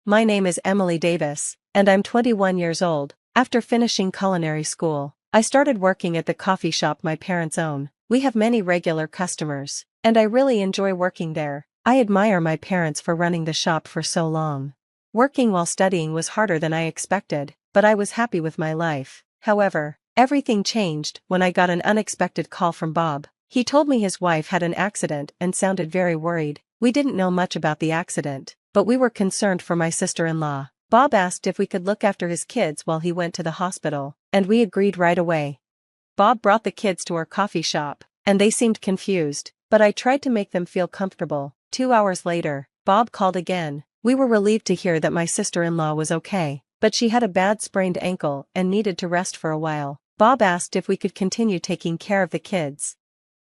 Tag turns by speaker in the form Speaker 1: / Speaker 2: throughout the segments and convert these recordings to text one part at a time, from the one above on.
Speaker 1: My name is Emily Davis, and I'm 21 years old. After finishing culinary school, I started working at the coffee shop my parents own. We have many regular customers, and I really enjoy working there. I admire my parents for running the shop for so long. Working while studying was harder than I expected, but I was happy with my life. However, everything changed when I got an unexpected call from Bob. He told me his wife had an accident and sounded very worried. We didn't know much about the accident, but we were concerned for my sister-in-law. Bob asked if we could look after his kids while he went to the hospital, and we agreed right away. Bob brought the kids to our coffee shop, and they seemed confused, but I tried to make them feel comfortable. 2 hours later, Bob called again. We were relieved to hear that my sister-in-law was okay, but she had a bad sprained ankle and needed to rest for a while. Bob asked if we could continue taking care of the kids.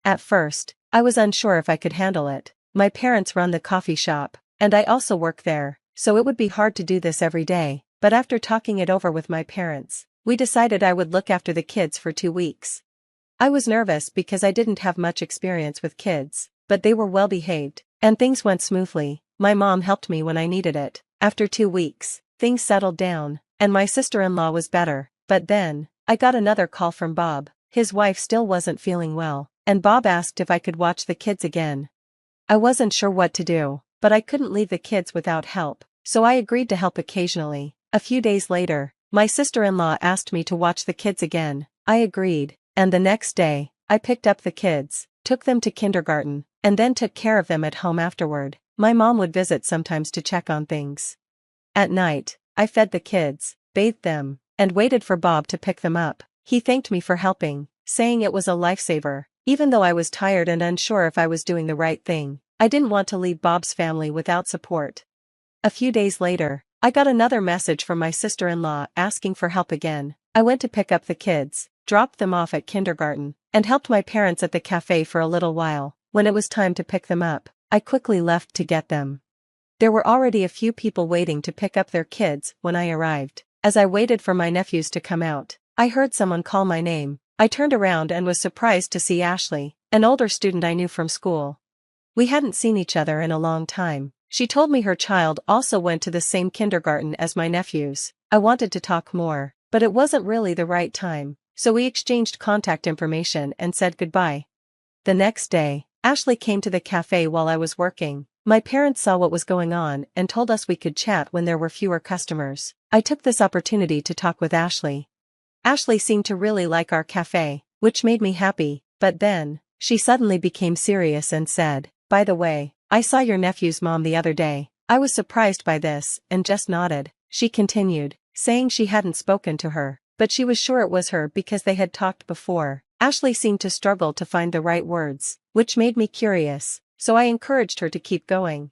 Speaker 1: At first, I was unsure if I could handle it. My parents run the coffee shop, and I also work there, so it would be hard to do this every day. But after talking it over with my parents, we decided I would look after the kids for 2 weeks. I was nervous because I didn't have much experience with kids, but they were well behaved, and things went smoothly. My mom helped me when I needed it. After 2 weeks, things settled down, and my sister-in-law was better. But then, I got another call from Bob. His wife still wasn't feeling well, and Bob asked if I could watch the kids again. I wasn't sure what to do, but I couldn't leave the kids without help, so I agreed to help occasionally. A few days later, my sister-in-law asked me to watch the kids again. I agreed, and the next day, I picked up the kids, took them to kindergarten, and then took care of them at home afterward. My mom would visit sometimes to check on things. At night, I fed the kids, bathed them, and waited for Bob to pick them up. He thanked me for helping, saying it was a lifesaver. Even though I was tired and unsure if I was doing the right thing, I didn't want to leave Bob's family without support. A few days later, I got another message from my sister-in-law asking for help again. I went to pick up the kids, dropped them off at kindergarten, and helped my parents at the cafe for a little while. When it was time to pick them up, I quickly left to get them. There were already a few people waiting to pick up their kids when I arrived. As I waited for my nephews to come out, I heard someone call my name. I turned around and was surprised to see Ashley, an older student I knew from school. We hadn't seen each other in a long time. She told me her child also went to the same kindergarten as my nephews. I wanted to talk more, but it wasn't really the right time, so we exchanged contact information and said goodbye. The next day, Ashley came to the cafe while I was working. My parents saw what was going on and told us we could chat when there were fewer customers. I took this opportunity to talk with Ashley. Ashley seemed to really like our cafe, which made me happy, but then, she suddenly became serious and said, "By the way, I saw your nephew's mom the other day." I was surprised by this and just nodded. She continued, saying she hadn't spoken to her, but she was sure it was her because they had talked before. Ashley seemed to struggle to find the right words, which made me curious, so I encouraged her to keep going.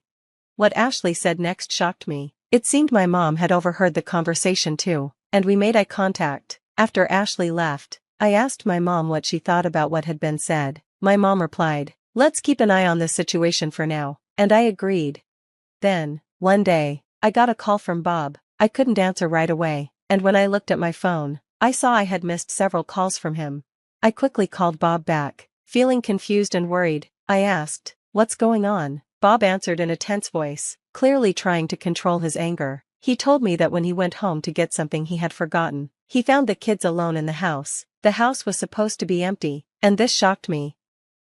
Speaker 1: What Ashley said next shocked me. It seemed my mom had overheard the conversation too, and we made eye contact. After Ashley left, I asked my mom what she thought about what had been said. My mom replied, "Let's keep an eye on this situation for now," and I agreed. Then, one day, I got a call from Bob. I couldn't answer right away, and when I looked at my phone, I saw I had missed several calls from him. I quickly called Bob back, feeling confused and worried. I asked, "What's going on?" Bob answered in a tense voice, clearly trying to control his anger. He told me that when he went home to get something he had forgotten, he found the kids alone in the house. The house was supposed to be empty, and this shocked me.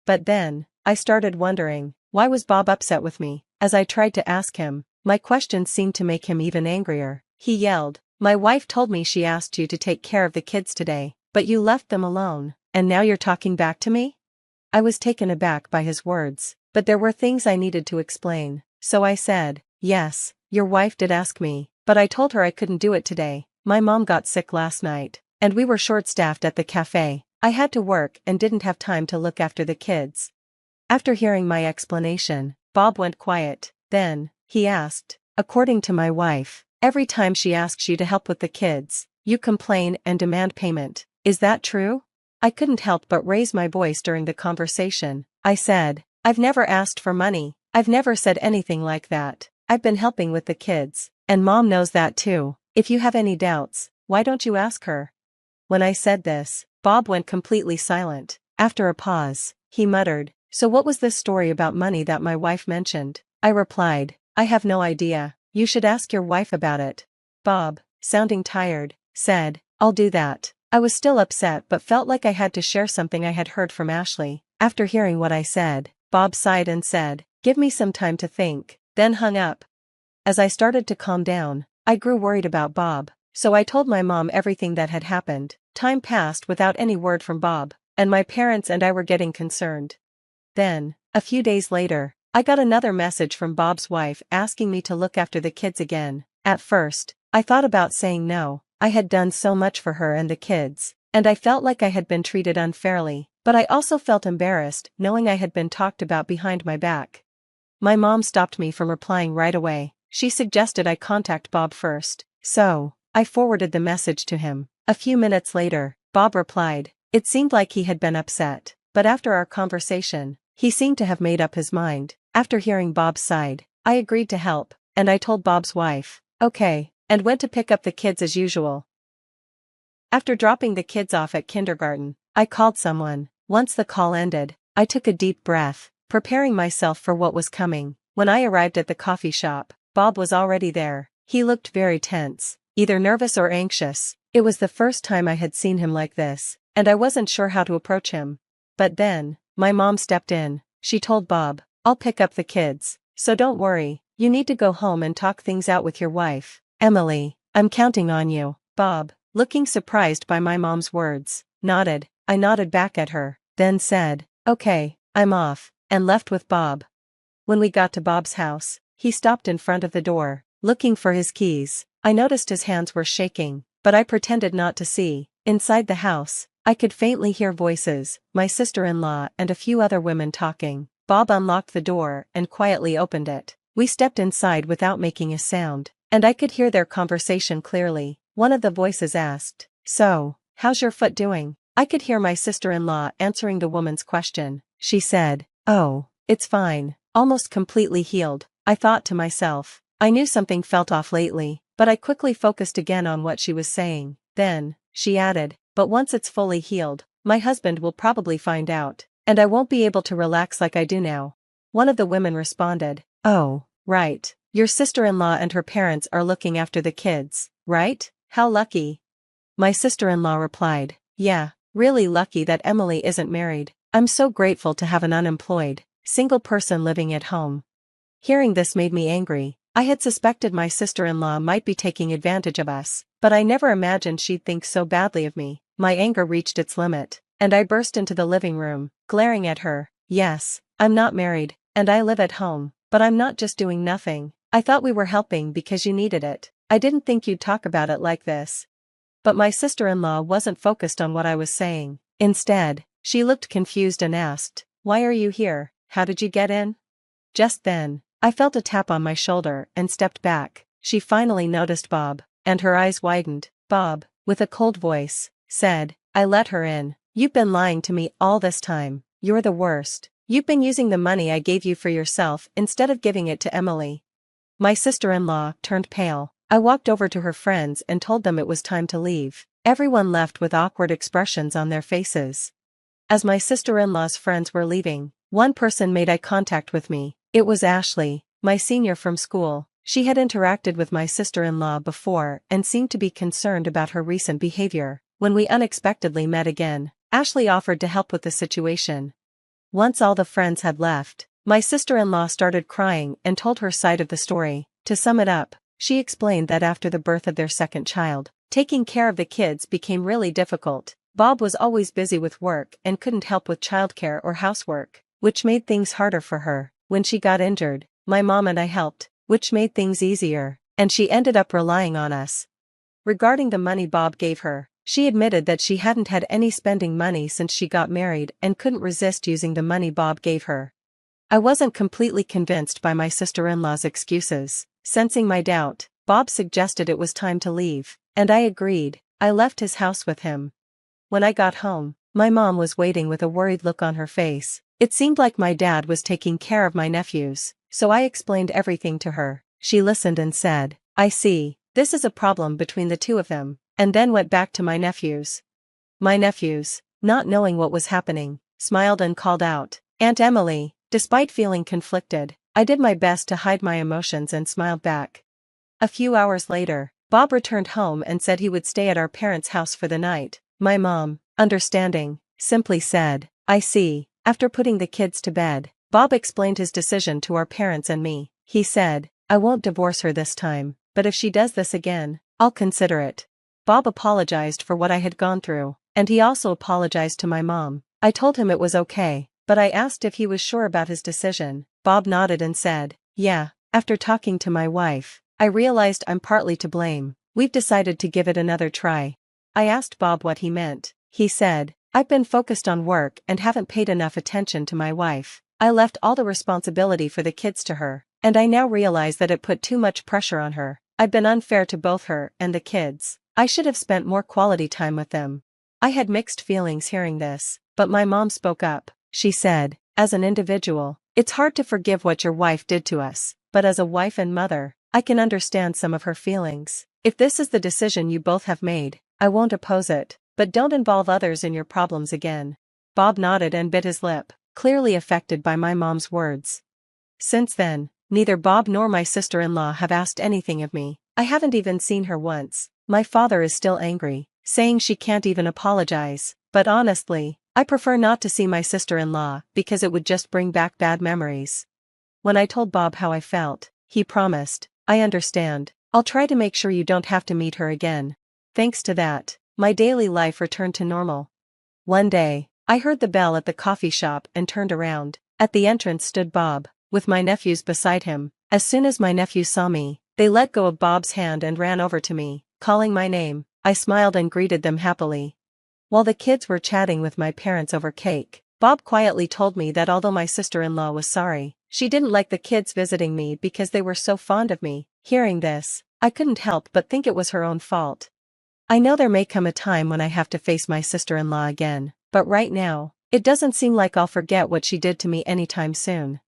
Speaker 1: But then, I started wondering, why was Bob upset with me? As I tried to ask him, my questions seemed to make him even angrier. He yelled, "My wife told me she asked you to take care of the kids today, but you left them alone, and now you're talking back to me?" I was taken aback by his words, but there were things I needed to explain, so I said, "Yes, your wife did ask me, but I told her I couldn't do it today. My mom got sick last night, and we were short-staffed at the cafe. I had to work and didn't have time to look after the kids." After hearing my explanation, Bob went quiet. Then, he asked, "According to my wife, every time she asks you to help with the kids, you complain and demand payment. Is that true?" I couldn't help but raise my voice during the conversation. I said, "I've never asked for money. I've never said anything like that. I've been helping with the kids, and Mom knows that too. If you have any doubts, why don't you ask her?" When I said this, Bob went completely silent. After a pause, he muttered, "So what was this story about money that my wife mentioned?" I replied, "I have no idea. You should ask your wife about it. Bob, sounding tired, said, I'll do that. I was still upset but felt like I had to share something I had heard from Ashley. After hearing what I said, Bob sighed and said, give me some time to think, then hung up. As I started to calm down, I grew worried about Bob, so I told my mom everything that had happened. Time passed without any word from Bob, and my parents and I were getting concerned. Then, a few days later, I got another message from Bob's wife asking me to look after the kids again. At first, I thought about saying no. I had done so much for her and the kids, and I felt like I had been treated unfairly, but I also felt embarrassed knowing I had been talked about behind my back. My mom stopped me from replying right away. She suggested I contact Bob first, so I forwarded the message to him. A few minutes later, Bob replied. It seemed like he had been upset, but after our conversation, he seemed to have made up his mind. After hearing Bob's side, I agreed to help, and I told Bob's wife, okay, and went to pick up the kids as usual. After dropping the kids off at kindergarten, I called someone. Once the call ended, I took a deep breath, preparing myself for what was coming. When I arrived at the coffee shop, Bob was already there. He looked very tense, either nervous or anxious. It was the first time I had seen him like this, and I wasn't sure how to approach him. But then, my mom stepped in. She told Bob, I'll pick up the kids, so don't worry, you need to go home and talk things out with your wife. Emily, I'm counting on you. Bob, looking surprised by my mom's words, nodded. I nodded back at her, then said, okay, I'm off, and left with Bob. When we got to Bob's house, he stopped in front of the door, looking for his keys. I noticed his hands were shaking, but I pretended not to see. Inside the house, I could faintly hear voices, my sister-in-law and a few other women talking. Bob unlocked the door and quietly opened it. We stepped inside without making a sound, and I could hear their conversation clearly. One of the voices asked, so, how's your foot doing? I could hear my sister-in-law answering the woman's question. She said, oh, it's fine, almost completely healed. I thought to myself, I knew something felt off lately, but I quickly focused again on what she was saying. Then, she added, but once it's fully healed, my husband will probably find out, and I won't be able to relax like I do now. One of the women responded, oh, right, your sister-in-law and her parents are looking after the kids, right? How lucky. My sister-in-law replied, yeah, really lucky that Emily isn't married. I'm so grateful to have an unemployed, single person living at home. Hearing this made me angry. I had suspected my sister-in-law might be taking advantage of us, but I never imagined she'd think so badly of me. My anger reached its limit, and I burst into the living room, glaring at her. Yes, I'm not married, and I live at home, but I'm not just doing nothing. I thought we were helping because you needed it. I didn't think you'd talk about it like this. But my sister-in-law wasn't focused on what I was saying. Instead, she looked confused and asked, why are you here? How did you get in? Just then, I felt a tap on my shoulder and stepped back. She finally noticed Bob, and her eyes widened. Bob, with a cold voice, said, I let her in. You've been lying to me all this time. You're the worst. You've been using the money I gave you for yourself instead of giving it to Emily. My sister-in-law turned pale. I walked over to her friends and told them it was time to leave. Everyone left with awkward expressions on their faces. As my sister-in-law's friends were leaving, one person made eye contact with me. It was Ashley, my senior from school. She had interacted with my sister-in-law before and seemed to be concerned about her recent behavior. When we unexpectedly met again, Ashley offered to help with the situation. Once all the friends had left, my sister-in-law started crying and told her side of the story. To sum it up, she explained that after the birth of their second child, taking care of the kids became really difficult. Bob was always busy with work and couldn't help with childcare or housework, which made things harder for her. When she got injured, my mom and I helped, which made things easier, and she ended up relying on us. Regarding the money Bob gave her, she admitted that she hadn't had any spending money since she got married and couldn't resist using the money Bob gave her. I wasn't completely convinced by my sister-in-law's excuses. Sensing my doubt, Bob suggested it was time to leave, and I agreed. I left his house with him. When I got home, my mom was waiting with a worried look on her face. It seemed like my dad was taking care of my nephews, so I explained everything to her. She listened and said, I see, this is a problem between the two of them, and then went back to my nephews. My nephews, not knowing what was happening, smiled and called out, Aunt Emily. Despite feeling conflicted, I did my best to hide my emotions and smiled back. A few hours later, Bob returned home and said he would stay at our parents' house for the night. My mom, understanding, simply said, "I see." After putting the kids to bed, Bob explained his decision to our parents and me. He said, "I won't divorce her this time, but if she does this again, I'll consider it." Bob apologized for what I had gone through, and he also apologized to my mom. I told him it was okay, but I asked if he was sure about his decision. Bob nodded and said, "Yeah, after talking to my wife, I realized I'm partly to blame. We've decided to give it another try." I asked Bob what he meant. He said, "I've been focused on work and haven't paid enough attention to my wife. I left all the responsibility for the kids to her, and I now realize that it put too much pressure on her. I've been unfair to both her and the kids. I should have spent more quality time with them." I had mixed feelings hearing this, but my mom spoke up. She said, "As an individual, it's hard to forgive what your wife did to us, but as a wife and mother, I can understand some of her feelings. If this is the decision you both have made, I won't oppose it, but don't involve others in your problems again." Bob nodded and bit his lip, clearly affected by my mom's words. Since then, neither Bob nor my sister-in-law have asked anything of me. I haven't even seen her once. My father is still angry, saying she can't even apologize, but honestly, I prefer not to see my sister-in-law because it would just bring back bad memories. When I told Bob how I felt, he promised, "I understand. I'll try to make sure you don't have to meet her again." Thanks to that, my daily life returned to normal. One day, I heard the bell at the coffee shop and turned around. At the entrance stood Bob, with my nephews beside him. As soon as my nephews saw me, they let go of Bob's hand and ran over to me, calling my name. I smiled and greeted them happily. While the kids were chatting with my parents over cake, Bob quietly told me that although my sister-in-law was sorry, she didn't like the kids visiting me because they were so fond of me. Hearing this, I couldn't help but think it was her own fault. I know there may come a time when I have to face my sister-in-law again, but right now, it doesn't seem like I'll forget what she did to me anytime soon.